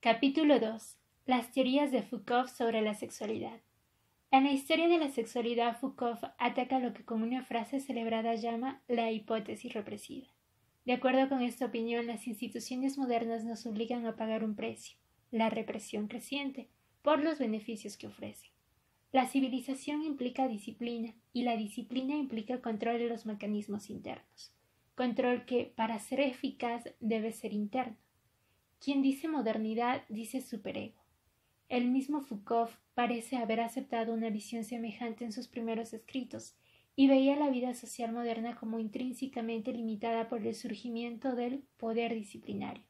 Capítulo 2. Las teorías de Foucault sobre la sexualidad. En la historia de la sexualidad, Foucault ataca lo que con una frase celebrada llama la hipótesis represiva. De acuerdo con esta opinión, las instituciones modernas nos obligan a pagar un precio, la represión creciente, por los beneficios que ofrecen. La civilización implica disciplina, y la disciplina implica el control de los mecanismos internos. Control que, para ser eficaz, debe ser interno. Quien dice modernidad dice superego. El mismo Foucault parece haber aceptado una visión semejante en sus primeros escritos y veía la vida social moderna como intrínsecamente limitada por el surgimiento del poder disciplinario,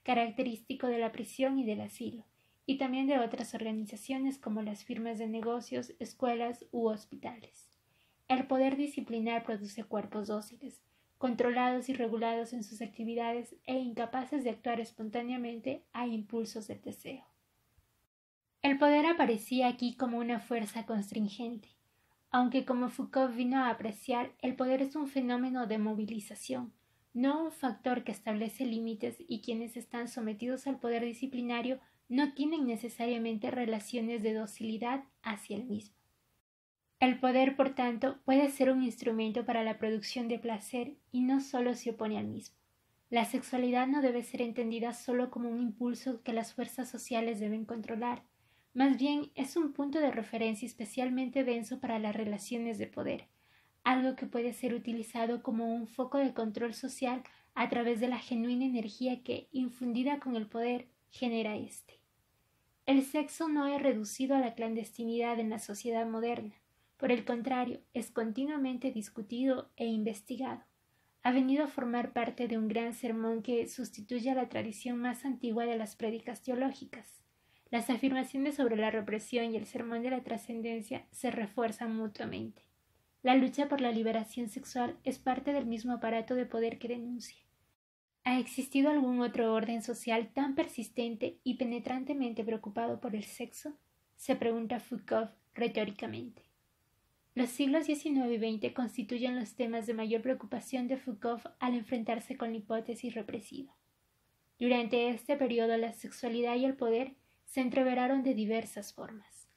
característico de la prisión y del asilo, y también de otras organizaciones como las firmas de negocios, escuelas u hospitales. El poder disciplinar produce cuerpos dóciles, controlados y regulados en sus actividades e incapaces de actuar espontáneamente a impulsos del deseo. El poder aparecía aquí como una fuerza constringente, aunque como Foucault vino a apreciar, el poder es un fenómeno de movilización, no un factor que establece límites, y quienes están sometidos al poder disciplinario no tienen necesariamente relaciones de docilidad hacia el mismo. El poder, por tanto, puede ser un instrumento para la producción de placer y no solo se opone al mismo. La sexualidad no debe ser entendida solo como un impulso que las fuerzas sociales deben controlar, más bien es un punto de referencia especialmente denso para las relaciones de poder, algo que puede ser utilizado como un foco de control social a través de la genuina energía que, infundida con el poder, genera éste. El sexo no es reducido a la clandestinidad en la sociedad moderna. Por el contrario, es continuamente discutido e investigado. Ha venido a formar parte de un gran sermón que sustituye a la tradición más antigua de las prédicas teológicas. Las afirmaciones sobre la represión y el sermón de la trascendencia se refuerzan mutuamente. La lucha por la liberación sexual es parte del mismo aparato de poder que denuncia. ¿Ha existido algún otro orden social tan persistente y penetrantemente preocupado por el sexo? Se pregunta Foucault retóricamente. Los siglos XIX y XX constituyen los temas de mayor preocupación de Foucault al enfrentarse con la hipótesis represiva. Durante este periodo, la sexualidad y el poder se entreveraron de diversas formas.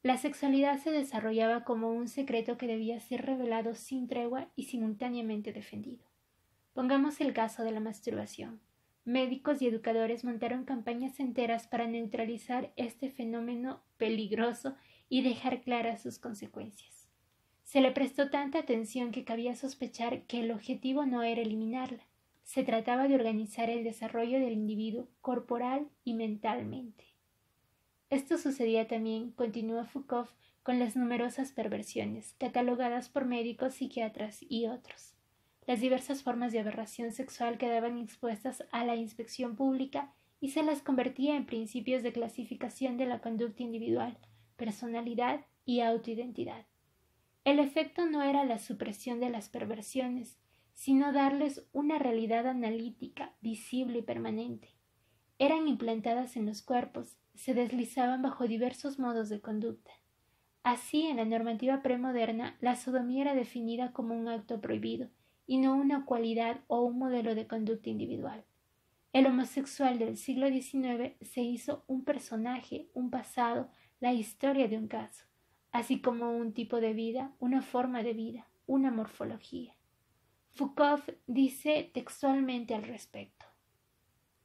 La sexualidad se desarrollaba como un secreto que debía ser revelado sin tregua y simultáneamente defendido. Pongamos el caso de la masturbación. Médicos y educadores montaron campañas enteras para neutralizar este fenómeno peligroso y dejar claras sus consecuencias. Se le prestó tanta atención que cabía sospechar que el objetivo no era eliminarla. Se trataba de organizar el desarrollo del individuo corporal y mentalmente. Esto sucedía también, continúa Foucault, con las numerosas perversiones, catalogadas por médicos, psiquiatras y otros. Las diversas formas de aberración sexual quedaban expuestas a la inspección pública y se las convertía en principios de clasificación de la conducta individual, personalidad y autoidentidad. El efecto no era la supresión de las perversiones, sino darles una realidad analítica, visible y permanente. Eran implantadas en los cuerpos, se deslizaban bajo diversos modos de conducta. Así, en la normativa premoderna, la sodomía era definida como un acto prohibido, y no una cualidad o un modelo de conducta individual. El homosexual del siglo XIX se hizo un personaje, un pasado, la historia de un caso, así como un tipo de vida, una forma de vida, una morfología. Foucault dice textualmente al respecto: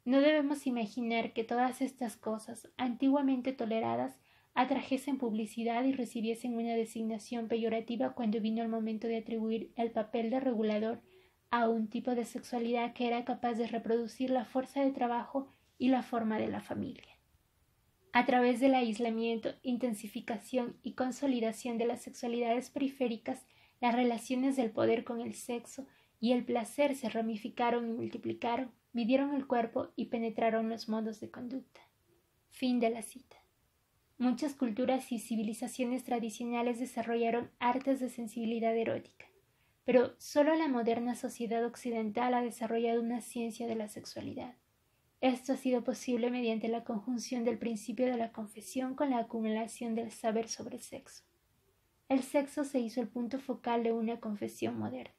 no debemos imaginar que todas estas cosas, antiguamente toleradas, atrajesen publicidad y recibiesen una designación peyorativa cuando vino el momento de atribuir el papel de regulador a un tipo de sexualidad que era capaz de reproducir la fuerza de trabajo y la forma de la familia. A través del aislamiento, intensificación y consolidación de las sexualidades periféricas, las relaciones del poder con el sexo y el placer se ramificaron y multiplicaron, midieron el cuerpo y penetraron los modos de conducta. Fin de la cita. Muchas culturas y civilizaciones tradicionales desarrollaron artes de sensibilidad erótica, pero solo la moderna sociedad occidental ha desarrollado una ciencia de la sexualidad. Esto ha sido posible mediante la conjunción del principio de la confesión con la acumulación del saber sobre el sexo. El sexo se hizo el punto focal de una confesión moderna.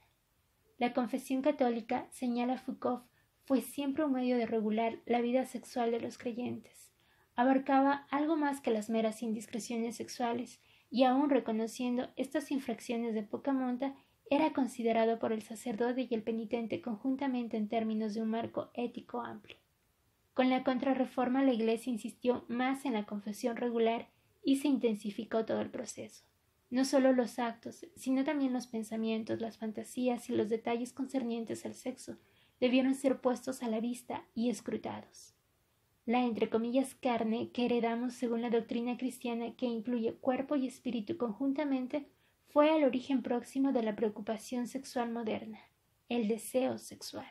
La confesión católica, señala Foucault, fue siempre un medio de regular la vida sexual de los creyentes, abarcaba algo más que las meras indiscreciones sexuales, y aun reconociendo estas infracciones de poca monta, era considerado por el sacerdote y el penitente conjuntamente en términos de un marco ético amplio. Con la Contrarreforma la Iglesia insistió más en la confesión regular y se intensificó todo el proceso. No solo los actos, sino también los pensamientos, las fantasías y los detalles concernientes al sexo debieron ser puestos a la vista y escrutados. La entre comillas carne que heredamos según la doctrina cristiana, que incluye cuerpo y espíritu conjuntamente, fue el origen próximo de la preocupación sexual moderna, el deseo sexual.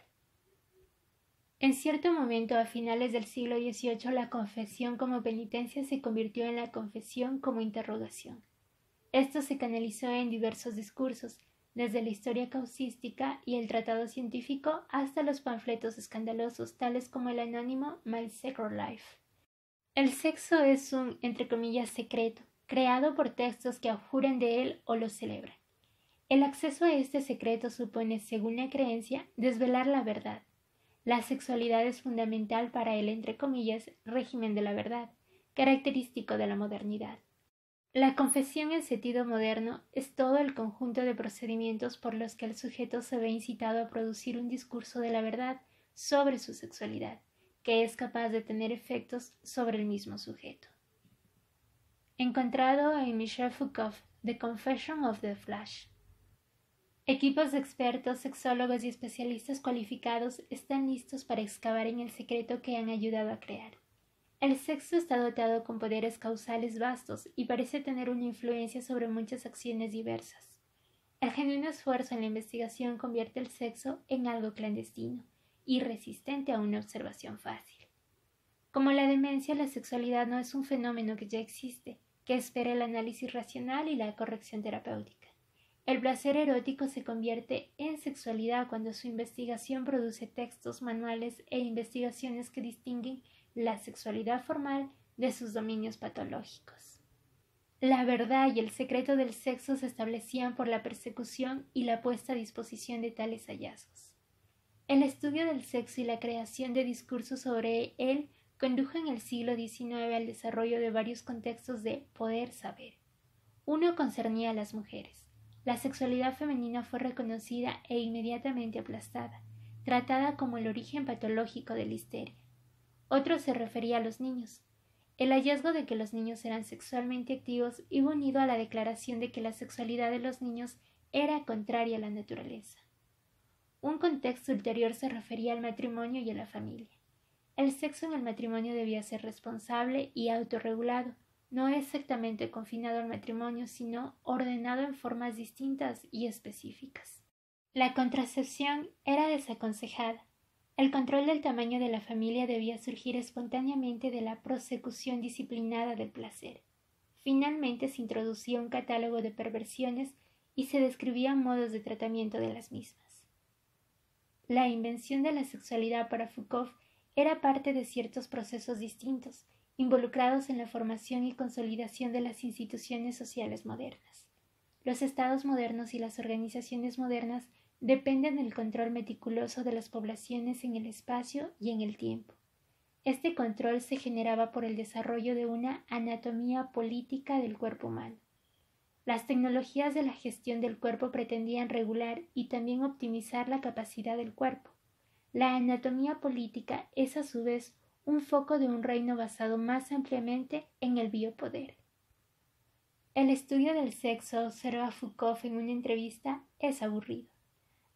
En cierto momento, a finales del siglo XVIII, la confesión como penitencia se convirtió en la confesión como interrogación. Esto se canalizó en diversos discursos, desde la historia causística y el tratado científico hasta los panfletos escandalosos, tales como el anónimo My Sacred Life. El sexo es un, entre comillas, secreto, creado por textos que abjuran de él o lo celebran. El acceso a este secreto supone, según la creencia, desvelar la verdad. La sexualidad es fundamental para el, entre comillas, régimen de la verdad, característico de la modernidad. La confesión en sentido moderno es todo el conjunto de procedimientos por los que el sujeto se ve incitado a producir un discurso de la verdad sobre su sexualidad, que es capaz de tener efectos sobre el mismo sujeto. Encontrado en Michel Foucault, The Confession of the Flesh. Equipos de expertos, sexólogos y especialistas cualificados están listos para excavar en el secreto que han ayudado a crear. El sexo está dotado con poderes causales vastos y parece tener una influencia sobre muchas acciones diversas. El genuino esfuerzo en la investigación convierte el sexo en algo clandestino y resistente a una observación fácil. Como la demencia, la sexualidad no es un fenómeno que ya existe, que espera el análisis racional y la corrección terapéutica. El placer erótico se convierte en sexualidad cuando su investigación produce textos, manuales e investigaciones que distinguen la sexualidad formal de sus dominios patológicos. La verdad y el secreto del sexo se establecían por la persecución y la puesta a disposición de tales hallazgos. El estudio del sexo y la creación de discursos sobre él condujo en el siglo XIX al desarrollo de varios contextos de poder saber. Uno concernía a las mujeres. La sexualidad femenina fue reconocida e inmediatamente aplastada, tratada como el origen patológico de la histeria. Otro se refería a los niños. El hallazgo de que los niños eran sexualmente activos iba unido a la declaración de que la sexualidad de los niños era contraria a la naturaleza. Un contexto ulterior se refería al matrimonio y a la familia. El sexo en el matrimonio debía ser responsable y autorregulado, no exactamente confinado al matrimonio, sino ordenado en formas distintas y específicas. La contracepción era desaconsejada. El control del tamaño de la familia debía surgir espontáneamente de la prosecución disciplinada del placer. Finalmente se introducía un catálogo de perversiones y se describían modos de tratamiento de las mismas. La invención de la sexualidad para Foucault era parte de ciertos procesos distintos, involucrados en la formación y consolidación de las instituciones sociales modernas. Los estados modernos y las organizaciones modernas dependen del control meticuloso de las poblaciones en el espacio y en el tiempo. Este control se generaba por el desarrollo de una anatomía política del cuerpo humano. Las tecnologías de la gestión del cuerpo pretendían regular y también optimizar la capacidad del cuerpo. La anatomía política es a su vez un foco de un reino basado más ampliamente en el biopoder. El estudio del sexo, observa Foucault en una entrevista, es aburrido.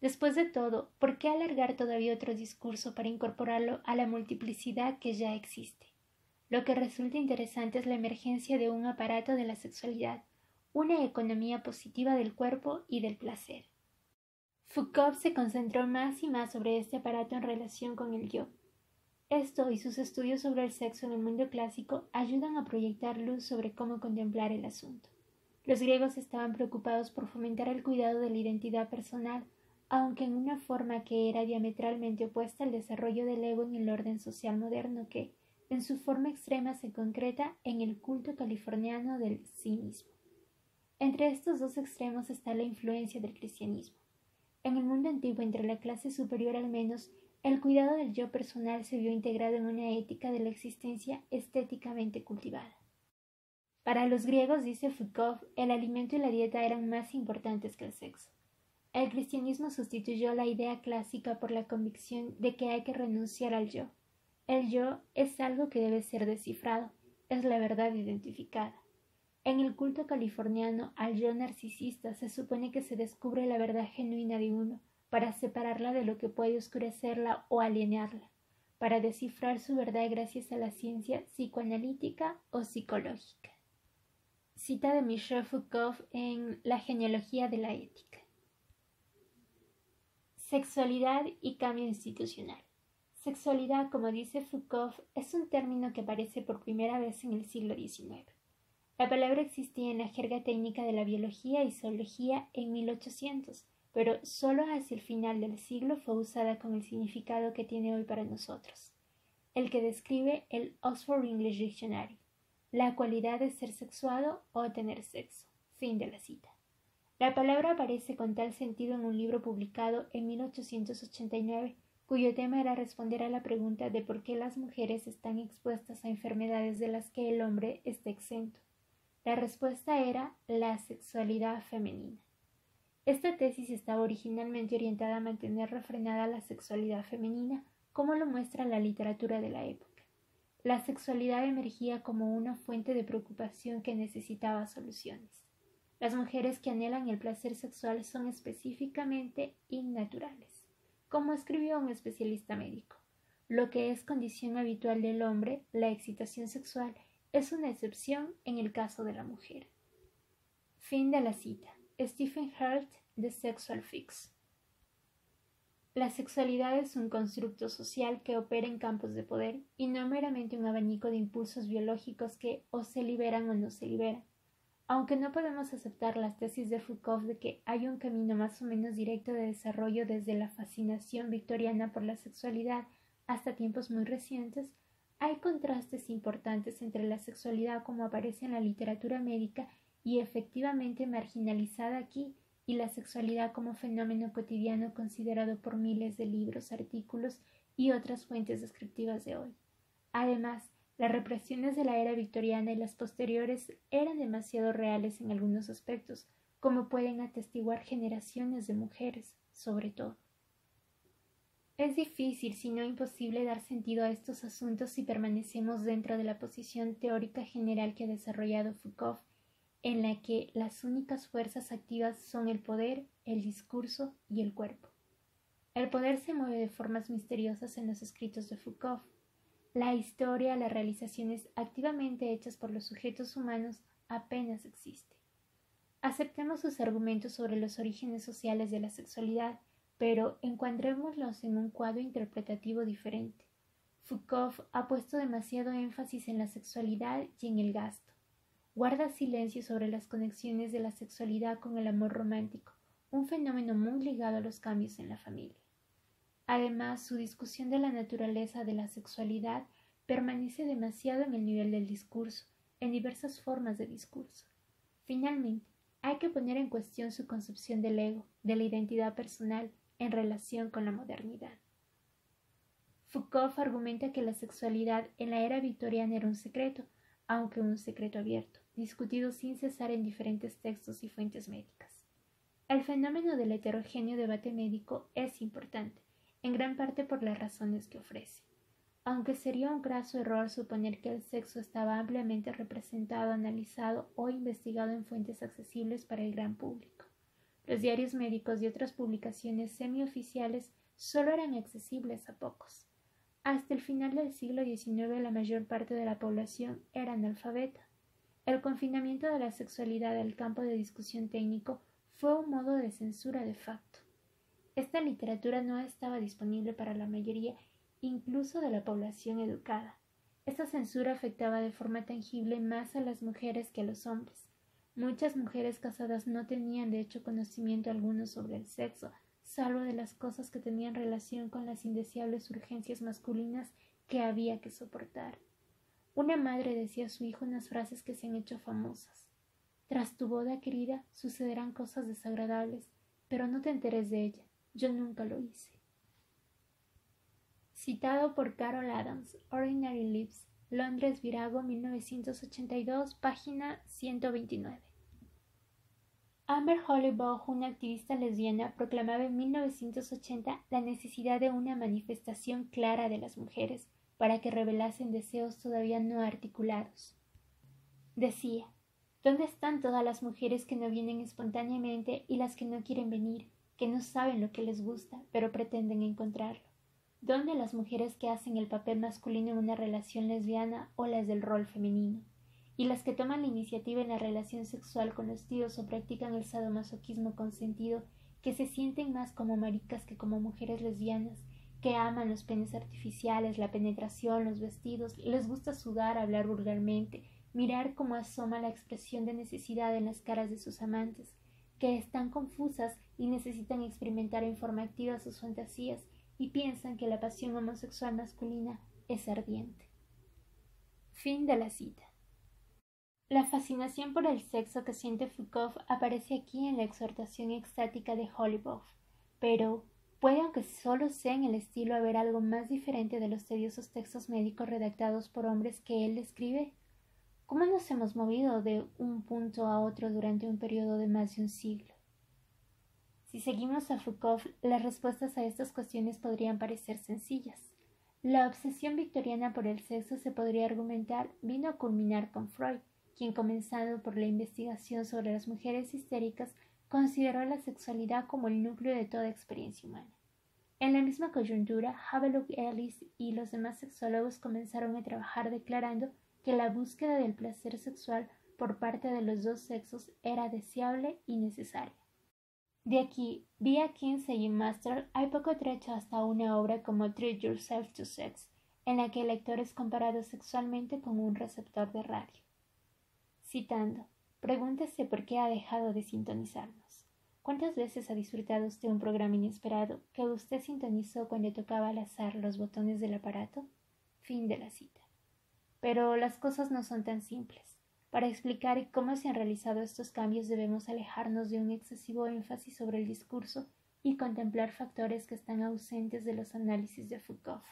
Después de todo, ¿por qué alargar todavía otro discurso para incorporarlo a la multiplicidad que ya existe? Lo que resulta interesante es la emergencia de un aparato de la sexualidad, una economía positiva del cuerpo y del placer. Foucault se concentró más y más sobre este aparato en relación con el yo. Esto y sus estudios sobre el sexo en el mundo clásico ayudan a proyectar luz sobre cómo contemplar el asunto. Los griegos estaban preocupados por fomentar el cuidado de la identidad personal, aunque en una forma que era diametralmente opuesta al desarrollo del ego en el orden social moderno que, en su forma extrema, se concreta en el culto californiano del sí mismo. Entre estos dos extremos está la influencia del cristianismo. En el mundo antiguo, entre la clase superior al menos, El cuidado del yo personal se vio integrado en una ética de la existencia estéticamente cultivada. Para los griegos, dice Foucault, el alimento y la dieta eran más importantes que el sexo. El cristianismo sustituyó la idea clásica por la convicción de que hay que renunciar al yo. El yo es algo que debe ser descifrado, es la verdad identificada. En el culto californiano al yo narcisista se supone que se descubre la verdad genuina de uno para separarla de lo que puede oscurecerla o alienarla, para descifrar su verdad gracias a la ciencia psicoanalítica o psicológica. Cita de Michel Foucault en La genealogía de la ética. Sexualidad y cambio institucional. Sexualidad, como dice Foucault, es un término que aparece por primera vez en el siglo XIX. La palabra existía en la jerga técnica de la biología y zoología en 1800, pero solo hacia el final del siglo fue usada con el significado que tiene hoy para nosotros, el que describe el Oxford English Dictionary, la cualidad de ser sexuado o tener sexo. Fin de la cita. La palabra aparece con tal sentido en un libro publicado en 1889, cuyo tema era responder a la pregunta de por qué las mujeres están expuestas a enfermedades de las que el hombre está exento. La respuesta era la sexualidad femenina. Esta tesis estaba originalmente orientada a mantener refrenada la sexualidad femenina, como lo muestra la literatura de la época. La sexualidad emergía como una fuente de preocupación que necesitaba soluciones. Las mujeres que anhelan el placer sexual son específicamente innaturales, como escribió un especialista médico. Lo que es condición habitual del hombre, la excitación sexual, es una excepción en el caso de la mujer. Fin de la cita. Stephen Hart, The Sexual Fix. La sexualidad es un constructo social que opera en campos de poder y no meramente un abanico de impulsos biológicos que o se liberan o no se liberan. Aunque no podemos aceptar las tesis de Foucault de que hay un camino más o menos directo de desarrollo desde la fascinación victoriana por la sexualidad hasta tiempos muy recientes, hay contrastes importantes entre la sexualidad como aparece en la literatura médica y efectivamente marginalizada aquí y la sexualidad como fenómeno cotidiano considerado por miles de libros, artículos y otras fuentes descriptivas de hoy. Además, las represiones de la era victoriana y las posteriores eran demasiado reales en algunos aspectos, como pueden atestiguar generaciones de mujeres, sobre todo. Es difícil, si no imposible, dar sentido a estos asuntos si permanecemos dentro de la posición teórica general que ha desarrollado Foucault, en la que las únicas fuerzas activas son el poder, el discurso y el cuerpo. El poder se mueve de formas misteriosas en los escritos de Foucault. La historia, las realizaciones activamente hechas por los sujetos humanos apenas existe. Aceptemos sus argumentos sobre los orígenes sociales de la sexualidad, pero encuadrémoslos en un cuadro interpretativo diferente. Foucault ha puesto demasiado énfasis en la sexualidad y en el gasto. Guarda silencio sobre las conexiones de la sexualidad con el amor romántico, un fenómeno muy ligado a los cambios en la familia. Además, su discusión de la naturaleza de la sexualidad permanece demasiado en el nivel del discurso, en diversas formas de discurso. Finalmente, hay que poner en cuestión su concepción del ego, de la identidad personal, en relación con la modernidad. Foucault argumenta que la sexualidad en la era victoriana era un secreto, aunque un secreto abierto, discutido sin cesar en diferentes textos y fuentes médicas. El fenómeno del heterogéneo debate médico es importante, en gran parte por las razones que ofrece. Aunque sería un graso error suponer que el sexo estaba ampliamente representado, analizado o investigado en fuentes accesibles para el gran público. Los diarios médicos y otras publicaciones semioficiales solo eran accesibles a pocos. Hasta el final del siglo XIX la mayor parte de la población era analfabeta. El confinamiento de la sexualidad al campo de discusión técnico fue un modo de censura de facto. Esta literatura no estaba disponible para la mayoría, incluso de la población educada. Esta censura afectaba de forma tangible más a las mujeres que a los hombres. Muchas mujeres casadas no tenían de hecho conocimiento alguno sobre el sexo, salvo de las cosas que tenían relación con las indeseables urgencias masculinas que había que soportar. Una madre decía a su hijo unas frases que se han hecho famosas. Tras tu boda, querida, sucederán cosas desagradables, pero no te enteres de ella. Yo nunca lo hice. Citado por Carol Adams, Ordinary Lives, Londres, Virago, 1982, página 129. Amber Hollybaugh, una activista lesbiana, proclamaba en 1980 la necesidad de una manifestación clara de las mujeres para que revelasen deseos todavía no articulados. Decía: ¿dónde están todas las mujeres que no vienen espontáneamente y las que no quieren venir, que no saben lo que les gusta, pero pretenden encontrarlo? ¿Dónde las mujeres que hacen el papel masculino en una relación lesbiana o las del rol femenino? Y las que toman la iniciativa en la relación sexual con los tíos o practican el sadomasoquismo consentido, que se sienten más como maricas que como mujeres lesbianas, que aman los penes artificiales, la penetración, los vestidos, les gusta sudar, hablar vulgarmente, mirar cómo asoma la expresión de necesidad en las caras de sus amantes, que están confusas y necesitan experimentar en forma activa sus fantasías y piensan que la pasión homosexual masculina es ardiente. Fin de la cita. La fascinación por el sexo que siente Foucault aparece aquí en la exhortación extática de Hollybaugh, pero ¿puede, aunque solo sea en el estilo, haber algo más diferente de los tediosos textos médicos redactados por hombres que él escribe? ¿Cómo nos hemos movido de un punto a otro durante un periodo de más de un siglo? Si seguimos a Foucault, las respuestas a estas cuestiones podrían parecer sencillas. La obsesión victoriana por el sexo, se podría argumentar, vino a culminar con Freud, quien, comenzando por la investigación sobre las mujeres histéricas, consideró la sexualidad como el núcleo de toda experiencia humana. En la misma coyuntura, Havelock Ellis y los demás sexólogos comenzaron a trabajar declarando que la búsqueda del placer sexual por parte de los dos sexos era deseable y necesaria. De aquí, vía Kinsey y Master, hay poco trecho hasta una obra como Treat Yourself to Sex, en la que el lector es comparado sexualmente con un receptor de radio. Citando: pregúntese por qué ha dejado de sintonizarnos. ¿Cuántas veces ha disfrutado usted un programa inesperado que usted sintonizó cuando tocaba al azar los botones del aparato? Fin de la cita. Pero las cosas no son tan simples. Para explicar cómo se han realizado estos cambios debemos alejarnos de un excesivo énfasis sobre el discurso y contemplar factores que están ausentes de los análisis de Foucault.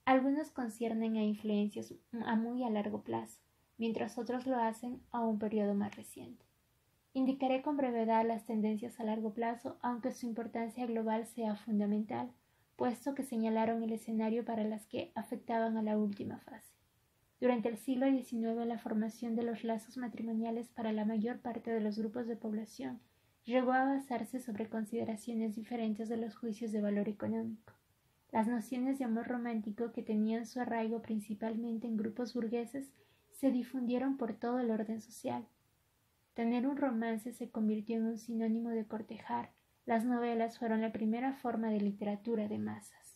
Algunos conciernen a influencias a muy a largo plazo, mientras otros lo hacen a un periodo más reciente. Indicaré con brevedad las tendencias a largo plazo, aunque su importancia global sea fundamental, puesto que señalaron el escenario para las que afectaban a la última fase. Durante el siglo XIX, la formación de los lazos matrimoniales para la mayor parte de los grupos de población llegó a basarse sobre consideraciones diferentes de los juicios de valor económico. Las nociones de amor romántico, que tenían su arraigo principalmente en grupos burgueses, se difundieron por todo el orden social. Tener un romance se convirtió en un sinónimo de cortejar. Las novelas fueron la primera forma de literatura de masas.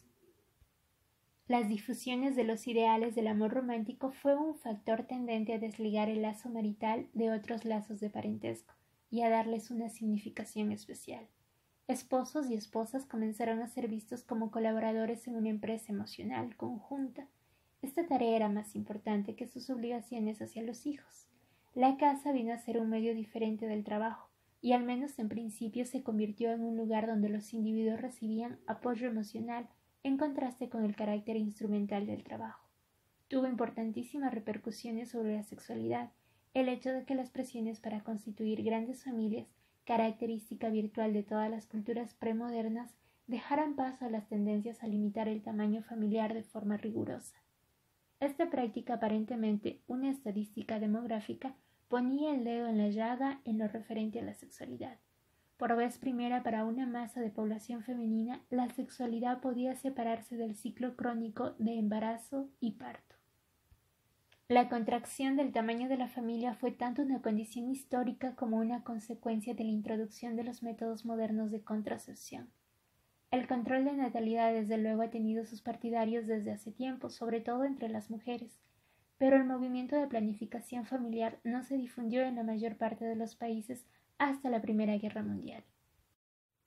Las difusiones de los ideales del amor romántico fue un factor tendente a desligar el lazo marital de otros lazos de parentesco y a darles una significación especial. Esposos y esposas comenzaron a ser vistos como colaboradores en una empresa emocional conjunta. Esta tarea era más importante que sus obligaciones hacia los hijos. La casa vino a ser un medio diferente del trabajo, y al menos en principio se convirtió en un lugar donde los individuos recibían apoyo emocional, en contraste con el carácter instrumental del trabajo. Tuvo importantísimas repercusiones sobre la sexualidad el hecho de que las presiones para constituir grandes familias, característica virtual de todas las culturas premodernas, dejaran paso a las tendencias a limitar el tamaño familiar de forma rigurosa. Esta práctica, aparentemente una estadística demográfica, ponía el dedo en la llaga en lo referente a la sexualidad. Por vez primera, para una masa de población femenina, la sexualidad podía separarse del ciclo crónico de embarazo y parto. La contracción del tamaño de la familia fue tanto una condición histórica como una consecuencia de la introducción de los métodos modernos de contracepción. El control de natalidad, desde luego, ha tenido sus partidarios desde hace tiempo, sobre todo entre las mujeres, pero el movimiento de planificación familiar no se difundió en la mayor parte de los países hasta la Primera Guerra Mundial.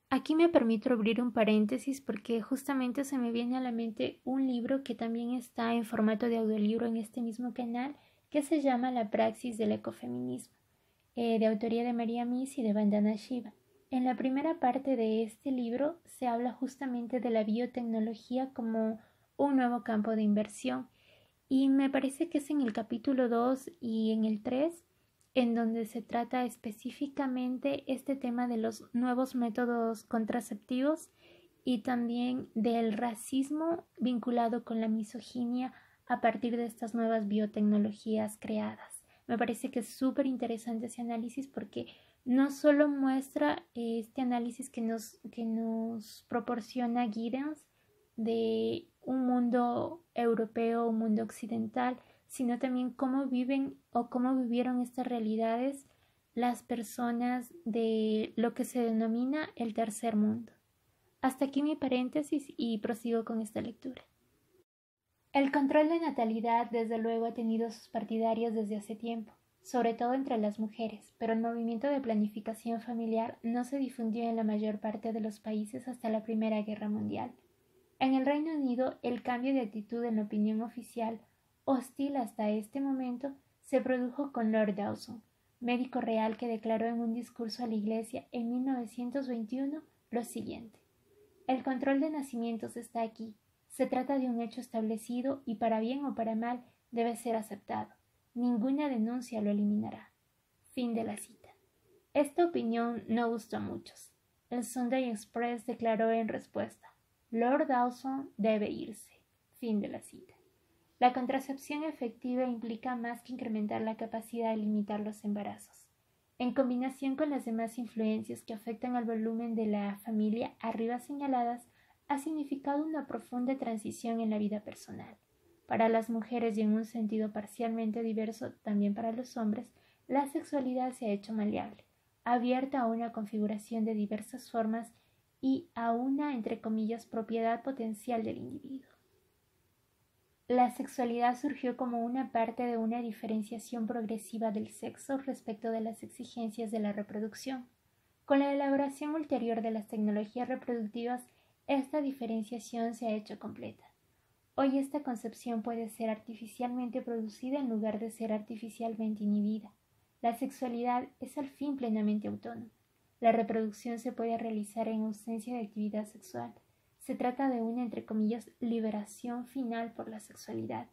Aquí me permito abrir un paréntesis porque justamente se me viene a la mente un libro que también está en formato de audiolibro en este mismo canal, que se llama La praxis del ecofeminismo, de autoría de María Mies y de Vandana Shiva. En la primera parte de este libro se habla justamente de la biotecnología como un nuevo campo de inversión. Y me parece que es en el capítulo 2 y en el 3 en donde se trata específicamente este tema de los nuevos métodos contraceptivos y también del racismo vinculado con la misoginia a partir de estas nuevas biotecnologías creadas. Me parece que es súper interesante ese análisis porque no solo muestra este análisis que nos proporciona Giddens de un mundo europeo, un mundo occidental, sino también cómo viven o cómo vivieron estas realidades las personas de lo que se denomina el tercer mundo. Hasta aquí mi paréntesis y prosigo con esta lectura. El control de natalidad desde luego ha tenido sus partidarios desde hace tiempo, sobre todo entre las mujeres, pero el movimiento de planificación familiar no se difundió en la mayor parte de los países hasta la Primera Guerra Mundial. En el Reino Unido, el cambio de actitud en la opinión oficial, hostil hasta este momento, se produjo con Lord Dawson, médico real que declaró en un discurso a la Iglesia en 1921 lo siguiente: el control de nacimientos está aquí. Se trata de un hecho establecido y para bien o para mal debe ser aceptado. Ninguna denuncia lo eliminará. Fin de la cita. Esta opinión no gustó a muchos. El Sunday Express declaró en respuesta: Lord Dawson debe irse. Fin de la cita. La contracepción efectiva implica más que incrementar la capacidad de limitar los embarazos. En combinación con las demás influencias que afectan al volumen de la familia arriba señaladas, ha significado una profunda transición en la vida personal. Para las mujeres y en un sentido parcialmente diverso también para los hombres, la sexualidad se ha hecho maleable, abierta a una configuración de diversas formas y a una, entre comillas, propiedad potencial del individuo. La sexualidad surgió como una parte de una diferenciación progresiva del sexo respecto de las exigencias de la reproducción. Con la elaboración ulterior de las tecnologías reproductivas, esta diferenciación se ha hecho completa. Hoy esta concepción puede ser artificialmente producida en lugar de ser artificialmente inhibida. La sexualidad es al fin plenamente autónoma. La reproducción se puede realizar en ausencia de actividad sexual. Se trata de una, entre comillas, liberación final por la sexualidad,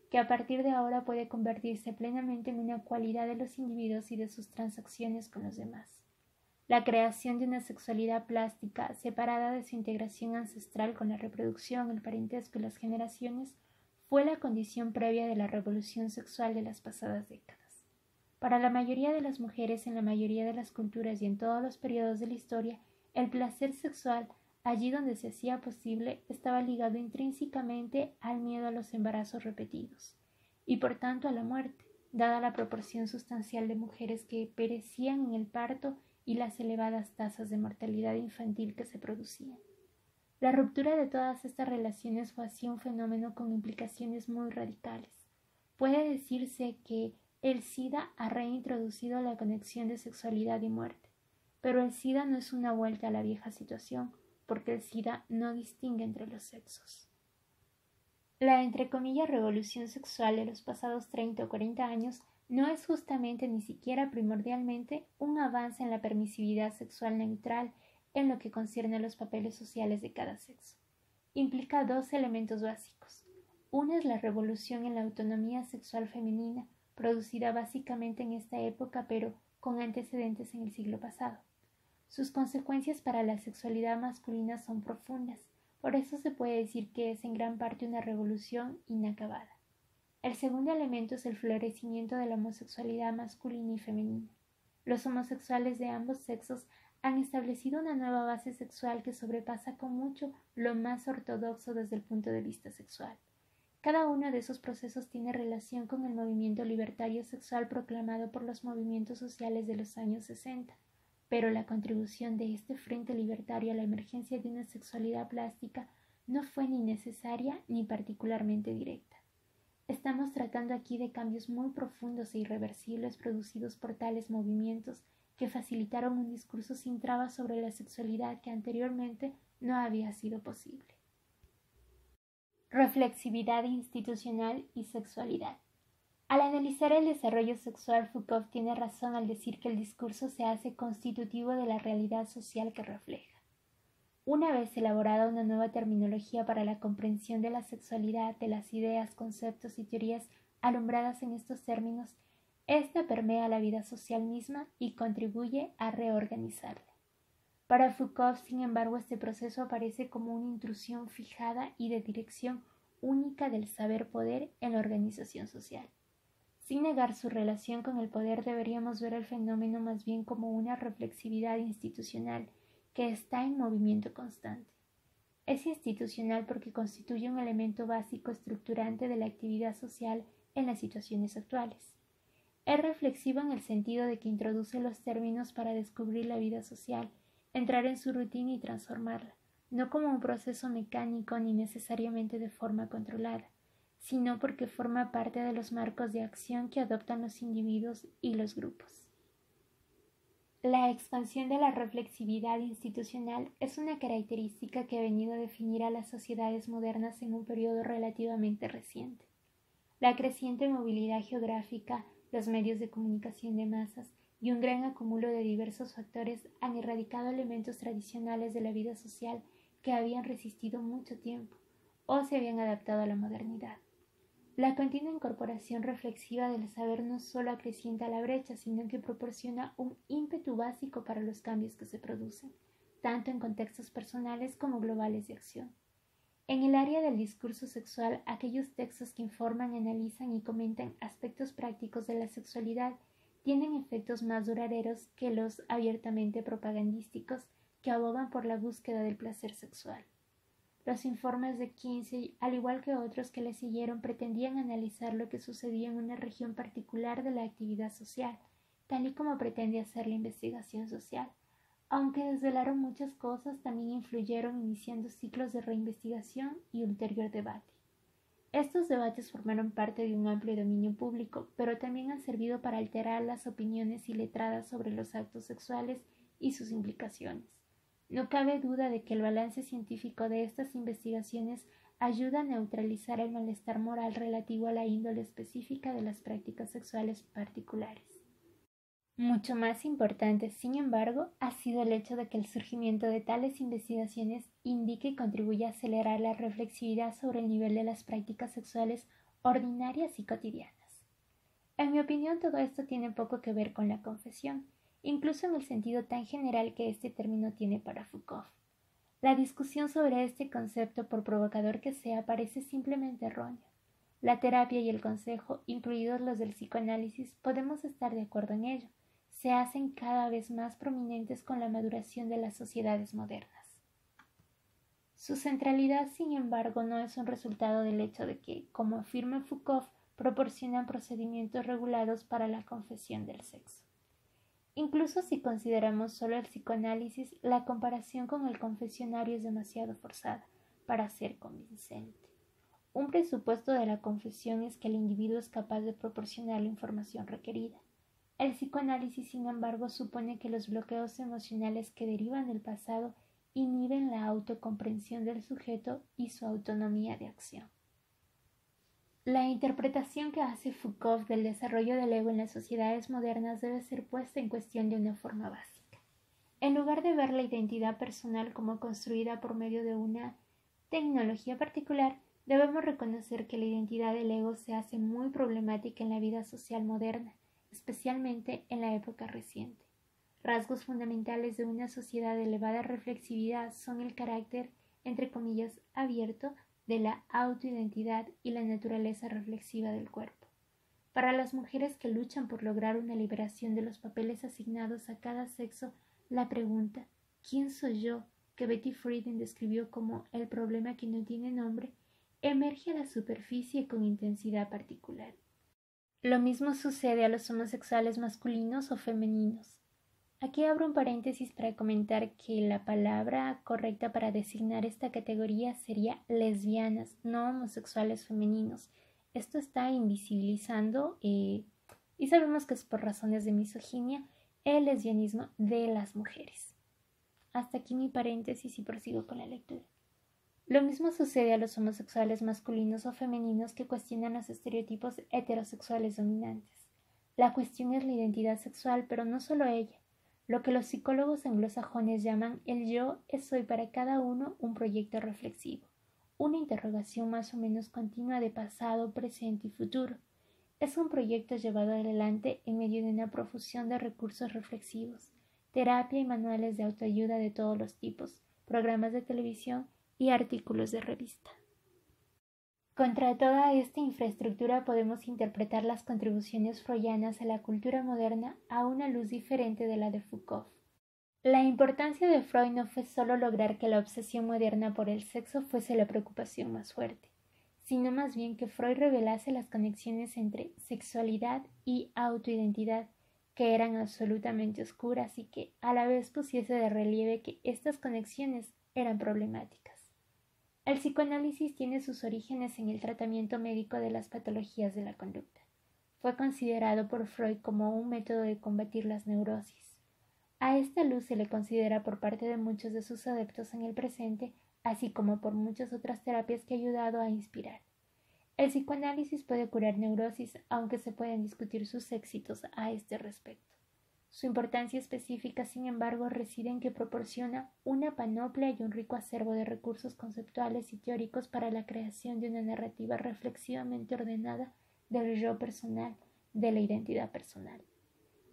que a partir de ahora puede convertirse plenamente en una cualidad de los individuos y de sus transacciones con los demás. La creación de una sexualidad plástica, separada de su integración ancestral con la reproducción, el parentesco y las generaciones, fue la condición previa de la revolución sexual de las pasadas décadas. Para la mayoría de las mujeres en la mayoría de las culturas y en todos los periodos de la historia, el placer sexual, allí donde se hacía posible, estaba ligado intrínsecamente al miedo a los embarazos repetidos y por tanto a la muerte, dada la proporción sustancial de mujeres que perecían en el parto y las elevadas tasas de mortalidad infantil que se producían. La ruptura de todas estas relaciones fue así un fenómeno con implicaciones muy radicales. Puede decirse que el SIDA ha reintroducido la conexión de sexualidad y muerte, pero el SIDA no es una vuelta a la vieja situación, porque el SIDA no distingue entre los sexos. La, entre comillas, revolución sexual de los pasados 30 o 40 años no es justamente ni siquiera primordialmente un avance en la permisividad sexual neutral en lo que concierne a los papeles sociales de cada sexo. Implica dos elementos básicos. Uno es la revolución en la autonomía sexual femenina, producida básicamente en esta época, pero con antecedentes en el siglo pasado. Sus consecuencias para la sexualidad masculina son profundas, por eso se puede decir que es en gran parte una revolución inacabada. El segundo elemento es el florecimiento de la homosexualidad masculina y femenina. Los homosexuales de ambos sexos han establecido una nueva base sexual que sobrepasa con mucho lo más ortodoxo desde el punto de vista sexual. Cada uno de esos procesos tiene relación con el movimiento libertario sexual proclamado por los movimientos sociales de los años 60, pero la contribución de este frente libertario a la emergencia de una sexualidad plástica no fue ni necesaria ni particularmente directa. Estamos tratando aquí de cambios muy profundos e irreversibles producidos por tales movimientos que facilitaron un discurso sin trabas sobre la sexualidad que anteriormente no había sido posible. Reflexividad institucional y sexualidad. Al analizar el desarrollo sexual, Foucault tiene razón al decir que el discurso se hace constitutivo de la realidad social que refleja. Una vez elaborada una nueva terminología para la comprensión de la sexualidad, de las ideas, conceptos y teorías alumbradas en estos términos, esta permea la vida social misma y contribuye a reorganizarla. Para Foucault, sin embargo, este proceso aparece como una intrusión fijada y de dirección única del saber-poder en la organización social. Sin negar su relación con el poder, deberíamos ver el fenómeno más bien como una reflexividad institucional que está en movimiento constante. Es institucional porque constituye un elemento básico estructurante de la actividad social en las situaciones actuales. Es reflexivo en el sentido de que introduce los términos para descubrir la vida social, entrar en su rutina y transformarla, no como un proceso mecánico ni necesariamente de forma controlada, sino porque forma parte de los marcos de acción que adoptan los individuos y los grupos. La expansión de la reflexividad institucional es una característica que ha venido a definir a las sociedades modernas en un periodo relativamente reciente. La creciente movilidad geográfica, los medios de comunicación de masas y un gran acúmulo de diversos factores han erradicado elementos tradicionales de la vida social que habían resistido mucho tiempo o se habían adaptado a la modernidad. La continua incorporación reflexiva del saber no solo acrecienta la brecha, sino que proporciona un ímpetu básico para los cambios que se producen, tanto en contextos personales como globales de acción. En el área del discurso sexual, aquellos textos que informan, analizan y comentan aspectos prácticos de la sexualidad tienen efectos más duraderos que los abiertamente propagandísticos que abogan por la búsqueda del placer sexual. Los informes de Kinsey, al igual que otros que le siguieron, pretendían analizar lo que sucedía en una región particular de la actividad social, tal y como pretende hacer la investigación social. Aunque desvelaron muchas cosas, también influyeron iniciando ciclos de reinvestigación y ulterior debate. Estos debates formaron parte de un amplio dominio público, pero también han servido para alterar las opiniones iletradas sobre los actos sexuales y sus implicaciones. No cabe duda de que el balance científico de estas investigaciones ayuda a neutralizar el malestar moral relativo a la índole específica de las prácticas sexuales particulares. Mucho más importante, sin embargo, ha sido el hecho de que el surgimiento de tales investigaciones indique y contribuye a acelerar la reflexividad sobre el nivel de las prácticas sexuales ordinarias y cotidianas. En mi opinión, todo esto tiene poco que ver con la confesión, incluso en el sentido tan general que este término tiene para Foucault. La discusión sobre este concepto, por provocador que sea, parece simplemente errónea. La terapia y el consejo, incluidos los del psicoanálisis, podemos estar de acuerdo en ello. Se hacen cada vez más prominentes con la maduración de las sociedades modernas. Su centralidad, sin embargo, no es un resultado del hecho de que, como afirma Foucault, proporcionan procedimientos regulados para la confesión del sexo. Incluso si consideramos solo el psicoanálisis, la comparación con el confesionario es demasiado forzada para ser convincente. Un presupuesto de la confesión es que el individuo es capaz de proporcionar la información requerida. El psicoanálisis, sin embargo, supone que los bloqueos emocionales que derivan del pasado inhiben la autocomprensión del sujeto y su autonomía de acción. La interpretación que hace Foucault del desarrollo del ego en las sociedades modernas debe ser puesta en cuestión de una forma básica. En lugar de ver la identidad personal como construida por medio de una tecnología particular, debemos reconocer que la identidad del ego se hace muy problemática en la vida social moderna, especialmente en la época reciente. Rasgos fundamentales de una sociedad de elevada reflexividad son el carácter, entre comillas, abierto de la autoidentidad y la naturaleza reflexiva del cuerpo. Para las mujeres que luchan por lograr una liberación de los papeles asignados a cada sexo, la pregunta ¿quién soy yo?, que Betty Friedan describió como el problema que no tiene nombre, emerge a la superficie con intensidad particular. Lo mismo sucede a los homosexuales masculinos o femeninos. Aquí abro un paréntesis para comentar que la palabra correcta para designar esta categoría sería lesbianas, no homosexuales femeninos. Esto está invisibilizando, y sabemos que es por razones de misoginia, el lesbianismo de las mujeres. Hasta aquí mi paréntesis y prosigo con la lectura. Lo mismo sucede a los homosexuales masculinos o femeninos que cuestionan los estereotipos heterosexuales dominantes. La cuestión es la identidad sexual, pero no solo ella. lo que los psicólogos anglosajones llaman el yo es hoy para cada uno un proyecto reflexivo, una interrogación más o menos continua de pasado, presente y futuro. Es un proyecto llevado adelante en medio de una profusión de recursos reflexivos, terapia y manuales de autoayuda de todos los tipos, programas de televisión y artículos de revista. Contra toda esta infraestructura podemos interpretar las contribuciones freudianas a la cultura moderna a una luz diferente de la de Foucault. La importancia de Freud no fue solo lograr que la obsesión moderna por el sexo fuese la preocupación más fuerte, sino más bien que Freud revelase las conexiones entre sexualidad y autoidentidad, que eran absolutamente oscuras y que a la vez pusiese de relieve que estas conexiones eran problemáticas. El psicoanálisis tiene sus orígenes en el tratamiento médico de las patologías de la conducta. Fue considerado por Freud como un método de combatir las neurosis. A esta luz se le considera por parte de muchos de sus adeptos en el presente, así como por muchas otras terapias que ha ayudado a inspirar. El psicoanálisis puede curar neurosis, aunque se pueden discutir sus éxitos a este respecto. Su importancia específica, sin embargo, reside en que proporciona una panoplia y un rico acervo de recursos conceptuales y teóricos para la creación de una narrativa reflexivamente ordenada del yo personal, de la identidad personal.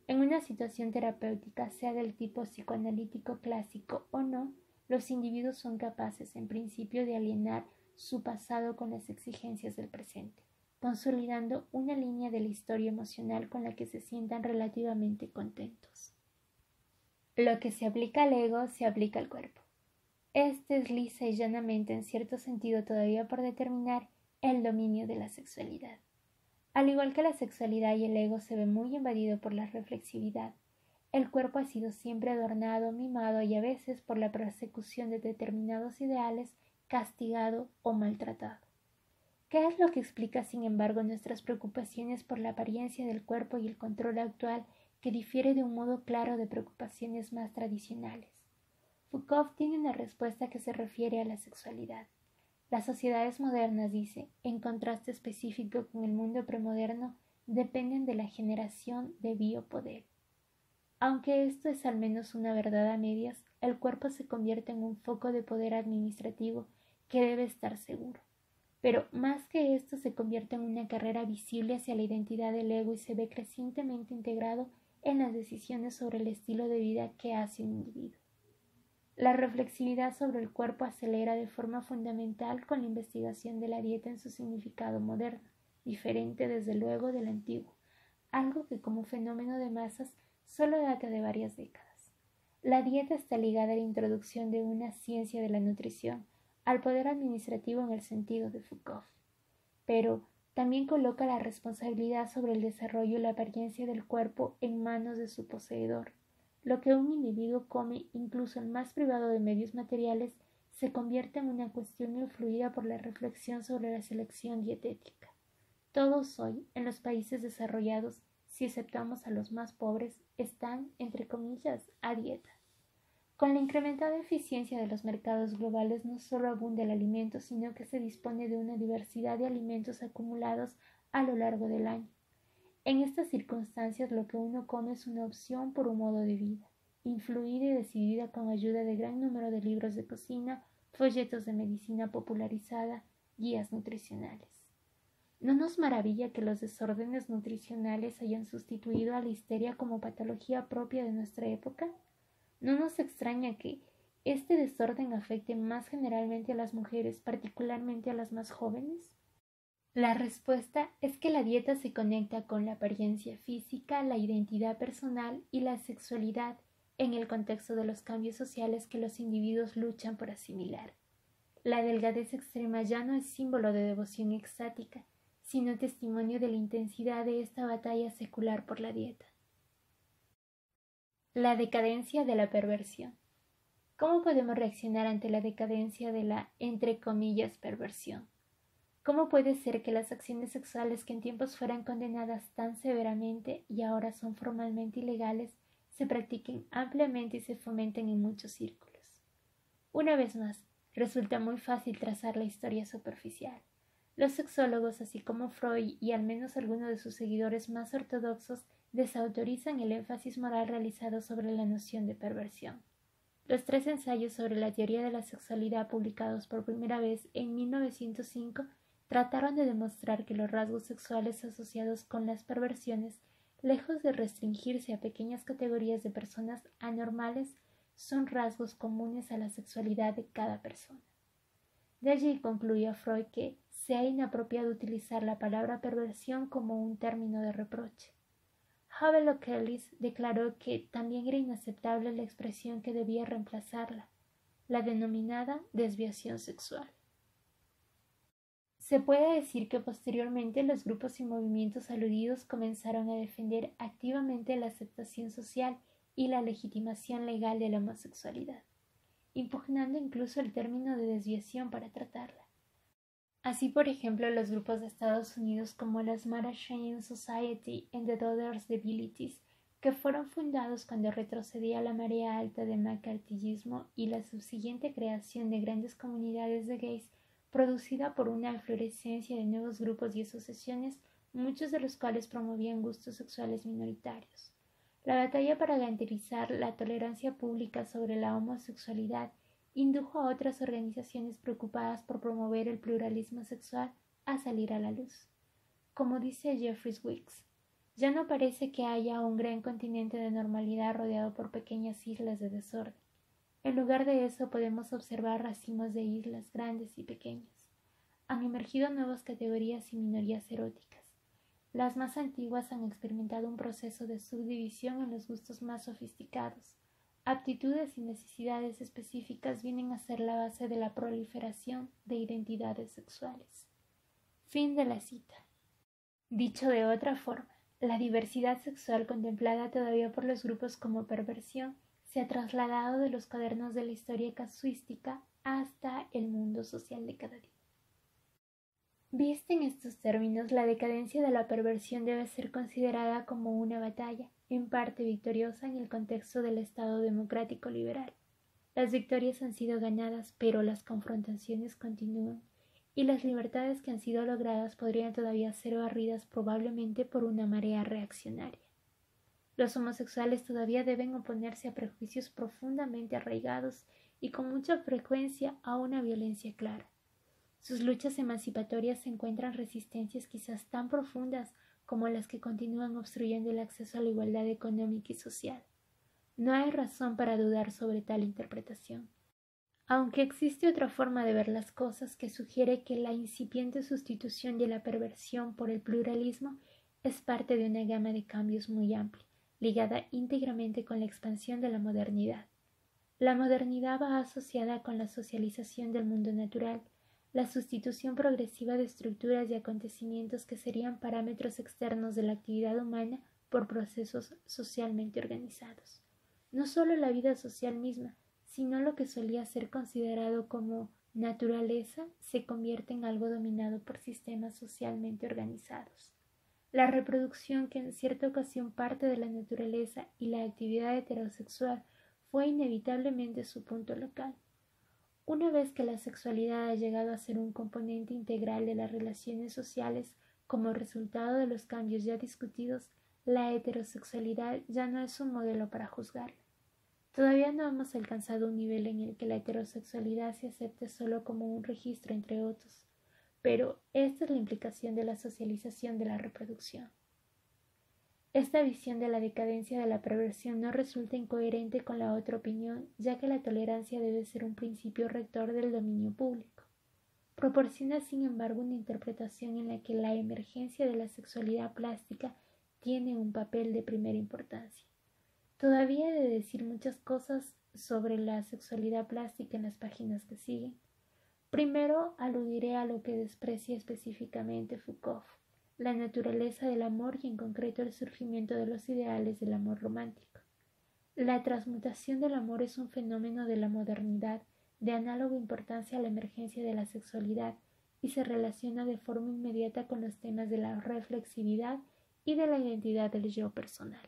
En una situación terapéutica, sea del tipo psicoanalítico clásico o no, los individuos son capaces, en principio, de alienar su pasado con las exigencias del presente, consolidando una línea de la historia emocional con la que se sientan relativamente contentos. Lo que se aplica al ego se aplica al cuerpo. Este es lisa y llanamente, en cierto sentido todavía por determinar, el dominio de la sexualidad. Al igual que la sexualidad y el ego se ve muy invadido por la reflexividad, el cuerpo ha sido siempre adornado, mimado y a veces por la persecución de determinados ideales, castigado o maltratado. ¿Qué es lo que explica, sin embargo, nuestras preocupaciones por la apariencia del cuerpo y el control actual que difiere de un modo claro de preocupaciones más tradicionales? Foucault tiene una respuesta que se refiere a la sexualidad. Las sociedades modernas, dice, en contraste específico con el mundo premoderno, dependen de la generación de biopoder. Aunque esto es al menos una verdad a medias, el cuerpo se convierte en un foco de poder administrativo que debe estar seguro. Pero más que esto se convierte en una carrera visible hacia la identidad del ego y se ve crecientemente integrado en las decisiones sobre el estilo de vida que hace un individuo. La reflexividad sobre el cuerpo acelera de forma fundamental con la investigación de la dieta en su significado moderno, diferente desde luego del antiguo, algo que como fenómeno de masas solo data de varias décadas. La dieta está ligada a la introducción de una ciencia de la nutrición, al poder administrativo en el sentido de Foucault, pero también coloca la responsabilidad sobre el desarrollo y la apariencia del cuerpo en manos de su poseedor. Lo que un individuo come, incluso el más privado de medios materiales, se convierte en una cuestión influida por la reflexión sobre la selección dietética. Todos hoy, en los países desarrollados, si exceptamos a los más pobres, están, entre comillas, a dieta. Con la incrementada eficiencia de los mercados globales no solo abunda el alimento, sino que se dispone de una diversidad de alimentos acumulados a lo largo del año. En estas circunstancias lo que uno come es una opción por un modo de vida, influida y decidida con ayuda de gran número de libros de cocina, folletos de medicina popularizada, guías nutricionales. ¿No nos maravilla que los desórdenes nutricionales hayan sustituido a la histeria como patología propia de nuestra época? ¿No nos extraña que este desorden afecte más generalmente a las mujeres, particularmente a las más jóvenes? La respuesta es que la dieta se conecta con la apariencia física, la identidad personal y la sexualidad en el contexto de los cambios sociales que los individuos luchan por asimilar. La delgadez extrema ya no es símbolo de devoción extática, sino testimonio de la intensidad de esta batalla secular por la dieta. La decadencia de la perversión. ¿Cómo podemos reaccionar ante la decadencia de la, entre comillas, perversión? ¿Cómo puede ser que las acciones sexuales que en tiempos fueran condenadas tan severamente y ahora son formalmente ilegales se practiquen ampliamente y se fomenten en muchos círculos? Una vez más, resulta muy fácil trazar la historia superficial. Los sexólogos, así como Freud y al menos algunos de sus seguidores más ortodoxos, desautorizan el énfasis moral realizado sobre la noción de perversión. Los 3 ensayos sobre la teoría de la sexualidad publicados por primera vez en 1905 trataron de demostrar que los rasgos sexuales asociados con las perversiones, lejos de restringirse a pequeñas categorías de personas anormales, son rasgos comunes a la sexualidad de cada persona. De allí concluía Freud que sea inapropiado utilizar la palabra perversión como un término de reproche. Havelock Ellis declaró que también era inaceptable la expresión que debía reemplazarla, la denominada desviación sexual. Se puede decir que posteriormente los grupos y movimientos aludidos comenzaron a defender activamente la aceptación social y la legitimación legal de la homosexualidad, impugnando incluso el término de desviación para tratarla. Así, por ejemplo, los grupos de Estados Unidos como las Mara Shane Society and the Daughters Debilities, que fueron fundados cuando retrocedía la marea alta de macartillismo y la subsiguiente creación de grandes comunidades de gays, producida por una inflorescencia de nuevos grupos y asociaciones, muchos de los cuales promovían gustos sexuales minoritarios. La batalla para garantizar la tolerancia pública sobre la homosexualidad indujo a otras organizaciones preocupadas por promover el pluralismo sexual a salir a la luz. Como dice Jeffrey Wicks, ya no parece que haya un gran continente de normalidad rodeado por pequeñas islas de desorden. En lugar de eso podemos observar racimos de islas grandes y pequeñas. Han emergido nuevas categorías y minorías eróticas. Las más antiguas han experimentado un proceso de subdivisión en los gustos más sofisticados. Aptitudes y necesidades específicas vienen a ser la base de la proliferación de identidades sexuales. Fin de la cita. Dicho de otra forma, la diversidad sexual contemplada todavía por los grupos como perversión se ha trasladado de los cuadernos de la historia casuística hasta el mundo social de cada día. Vista en estos términos, la decadencia de la perversión debe ser considerada como una batalla, en parte victoriosa en el contexto del Estado democrático liberal. Las victorias han sido ganadas, pero las confrontaciones continúan, y las libertades que han sido logradas podrían todavía ser barridas probablemente por una marea reaccionaria. Los homosexuales todavía deben oponerse a prejuicios profundamente arraigados y con mucha frecuencia a una violencia clara. Sus luchas emancipatorias encuentran resistencias quizás tan profundas como las que continúan obstruyendo el acceso a la igualdad económica y social. No hay razón para dudar sobre tal interpretación. Aunque existe otra forma de ver las cosas que sugiere que la incipiente sustitución de la perversión por el pluralismo es parte de una gama de cambios muy amplia, ligada íntegramente con la expansión de la modernidad. La modernidad va asociada con la socialización del mundo natural, la sustitución progresiva de estructuras y acontecimientos que serían parámetros externos de la actividad humana por procesos socialmente organizados. No solo la vida social misma, sino lo que solía ser considerado como naturaleza se convierte en algo dominado por sistemas socialmente organizados. La reproducción, que en cierta ocasión parte de la naturaleza, y la actividad heterosexual fue inevitablemente su punto local. Una vez que la sexualidad ha llegado a ser un componente integral de las relaciones sociales como resultado de los cambios ya discutidos, la heterosexualidad ya no es un modelo para juzgarla. Todavía no hemos alcanzado un nivel en el que la heterosexualidad se acepte solo como un registro entre otros, pero esta es la implicación de la socialización de la reproducción. Esta visión de la decadencia de la perversión no resulta incoherente con la otra opinión, ya que la tolerancia debe ser un principio rector del dominio público. Proporciona, sin embargo, una interpretación en la que la emergencia de la sexualidad plástica tiene un papel de primera importancia. Todavía he de decir muchas cosas sobre la sexualidad plástica en las páginas que siguen. Primero aludiré a lo que desprecia específicamente Foucault, la naturaleza del amor y en concreto el surgimiento de los ideales del amor romántico. La transmutación del amor es un fenómeno de la modernidad de análoga importancia a la emergencia de la sexualidad y se relaciona de forma inmediata con los temas de la reflexividad y de la identidad del yo personal.